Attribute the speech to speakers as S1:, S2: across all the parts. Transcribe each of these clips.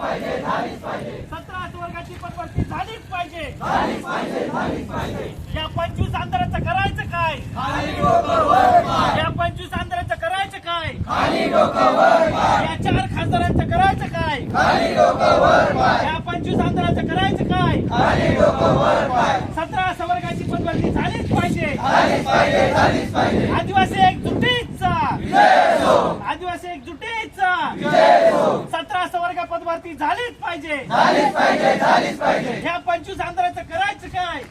S1: 17 वर्गाची पदभरती झालीच पाहिजे. या 25 आंदोलनाचं करायचं काय? या 25 आंदोलनाचं करायचं काय? या 4 खासदारांचं करायचं काय? या 25 आंदोलनाचं करायचं काय? 17 वर्गाची पदभरती झालीच पाहिजे. आदिवासी एकजुटीचा, आदिवासी एकजुटीचा 17 वर्ग पदभरती झालीच पाहिजे. ह्या 25 आंदोलनाचं करायचं काय?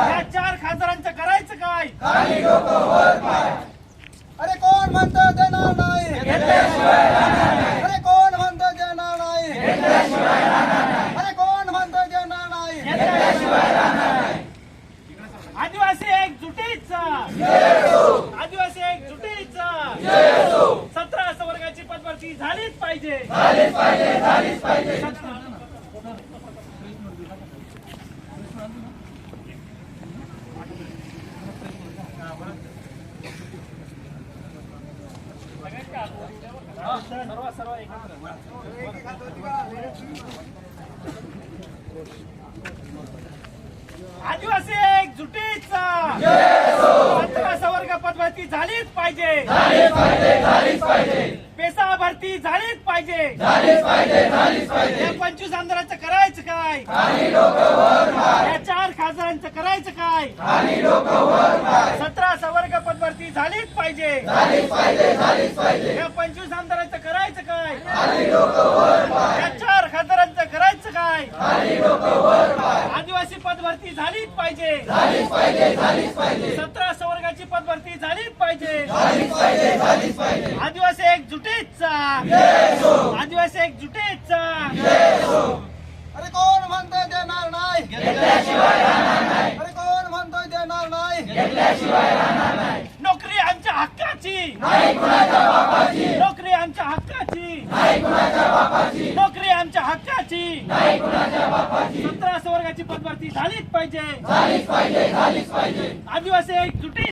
S1: ह्या 4 खासदारांचं करायचं काय?
S2: अरे कोण म्हणतं देणार नाही? अरे कोण म्हणतं देणार नाही? अरे कोण म्हणतं देणार नाही?
S1: आदिवासी एकजुटीचा, आदिवासी एकजुटीचा 17 वर्गाची पदभरती झालीच पाहिजे. सर्व एकत्र आदिवासी एकजुटीचा 17 वर्ग पदभरती झालीच पाहिजे. पेसा भरती झालीच पाहिजे. या 25 आंदोलनाचं करायचं काय? या 4 खासदारांचं करायचं काय? 17 वर्ग पदभरती झालीच पाहिजे. या 25 आंदोलनाचं करायचं काय? या 4 खासदारांचं करायचं काय? आदिवासी पदभरती झालीच पाहिजे. 17 वर्गाची पदभरती झालीच पाहिजे. आदिवासी एकजुटीचा, आदिवासी एकजुटीचा
S2: अरे कोण म्हणतं देणार नाही? अरे कोण म्हणतं देणार नाही?
S1: नोकरी आमच्या हक्काची, नोकरी आमच्या हक्काची, नोकरी आमच्या हक्काची 17 वर्गाची पदभरती झालीच पाहिजे. आदिवासी एकजुटी